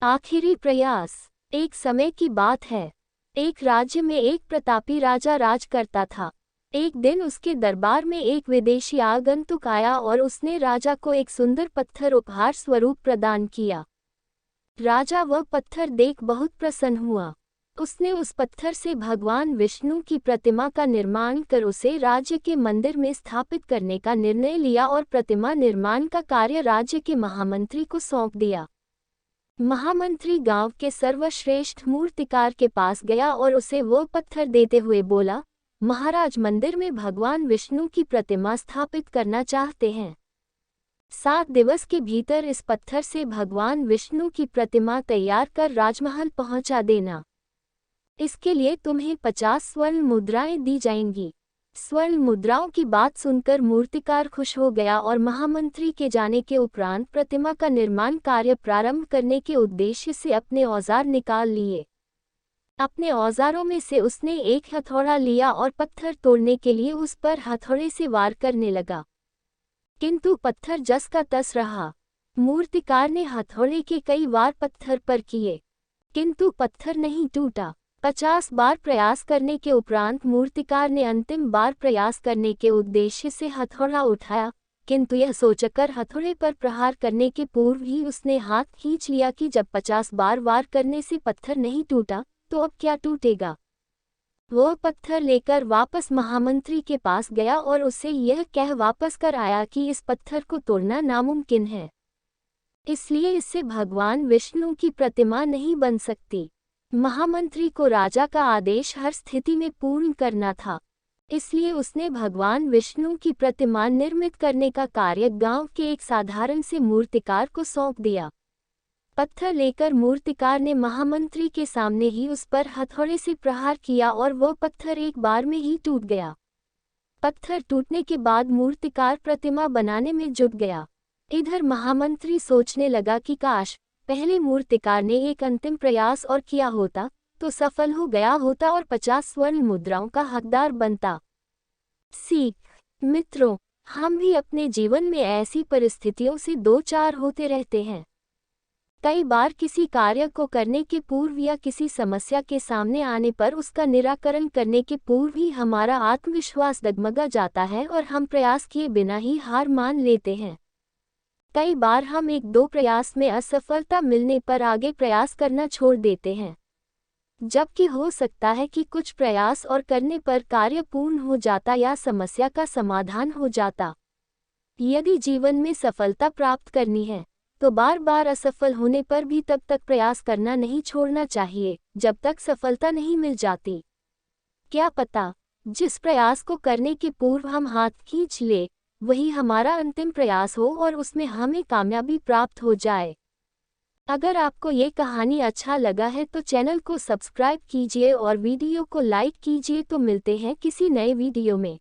आखिरी प्रयास। एक समय की बात है। एक राज्य में एक प्रतापी राजा राज करता था। एक दिन उसके दरबार में एक विदेशी आगंतुक आया और उसने राजा को एक सुंदर पत्थर उपहार स्वरूप प्रदान किया। राजा वह पत्थर देख बहुत प्रसन्न हुआ। उसने उस पत्थर से भगवान विष्णु की प्रतिमा का निर्माण कर उसे राज्य के मंदिर में स्थापित करने का निर्णय लिया और प्रतिमा निर्माण का कार्य राज्य के महामंत्री को सौंप दिया। महामंत्री गांव के सर्वश्रेष्ठ मूर्तिकार के पास गया और उसे वो पत्थर देते हुए बोला, महाराज, मंदिर में भगवान विष्णु की प्रतिमा स्थापित करना चाहते हैं। 7 दिवस के भीतर इस पत्थर से भगवान विष्णु की प्रतिमा तैयार कर राजमहल पहुंचा देना। इसके लिए तुम्हें 50 स्वर्ण मुद्राएं दी जाएंगी। स्वर्ण मुद्राओं की बात सुनकर मूर्तिकार खुश हो गया और महामंत्री के जाने के उपरांत प्रतिमा का निर्माण कार्य प्रारंभ करने के उद्देश्य से अपने औजार निकाल लिए। अपने औजारों में से उसने एक हथौड़ा लिया और पत्थर तोड़ने के लिए उस पर हथौड़े से वार करने लगा, किंतु पत्थर जस का तस रहा। मूर्तिकार ने हथौड़े के कई वार पत्थर पर किए, किंतु पत्थर नहीं टूटा। 50 बार प्रयास करने के उपरांत मूर्तिकार ने अंतिम बार प्रयास करने के उद्देश्य से हथौड़ा उठाया, किंतु यह सोचकर हथौड़े पर प्रहार करने के पूर्व ही उसने हाथ खींच लिया कि जब 50 बार वार करने से पत्थर नहीं टूटा तो अब क्या टूटेगा। वह पत्थर लेकर वापस महामंत्री के पास गया और उसे यह कह वापस कर आया कि इस पत्थर को तोड़ना नामुमकिन है, इसलिए इससे भगवान विष्णु की प्रतिमा नहीं बन सकती। महामंत्री को राजा का आदेश हर स्थिति में पूर्ण करना था, इसलिए उसने भगवान विष्णु की प्रतिमा निर्मित करने का कार्य गांव के एक साधारण से मूर्तिकार को सौंप दिया। पत्थर लेकर मूर्तिकार ने महामंत्री के सामने ही उस पर हथौड़े से प्रहार किया और वह पत्थर एक बार में ही टूट गया। पत्थर टूटने के बाद मूर्तिकार प्रतिमा बनाने में जुट गया। इधर महामंत्री सोचने लगा कि काश पहले मूर्तिकार ने एक अंतिम प्रयास और किया होता तो सफल हो गया होता और 50 स्वर्ण मुद्राओं का हकदार बनता। सीख। मित्रों, हम भी अपने जीवन में ऐसी परिस्थितियों से दो चार होते रहते हैं। कई बार किसी कार्य को करने के पूर्व या किसी समस्या के सामने आने पर उसका निराकरण करने के पूर्व ही हमारा आत्मविश्वास डगमगा जाता है और हम प्रयास किए बिना ही हार मान लेते हैं। कई बार हम 1-2 प्रयास में असफलता मिलने पर आगे प्रयास करना छोड़ देते हैं, जबकि हो सकता है कि कुछ प्रयास और करने पर कार्य पूर्ण हो जाता या समस्या का समाधान हो जाता। यदि जीवन में सफलता प्राप्त करनी है तो बार बार असफल होने पर भी तब तक प्रयास करना नहीं छोड़ना चाहिए जब तक सफलता नहीं मिल जाती। क्या पता जिस प्रयास को करने के पूर्व हम हाथ खींच ले वही हमारा अंतिम प्रयास हो और उसमें हमें कामयाबी प्राप्त हो जाए। अगर आपको ये कहानी अच्छा लगा है तो चैनल को सब्सक्राइब कीजिए और वीडियो को लाइक कीजिए। तो मिलते हैं किसी नए वीडियो में।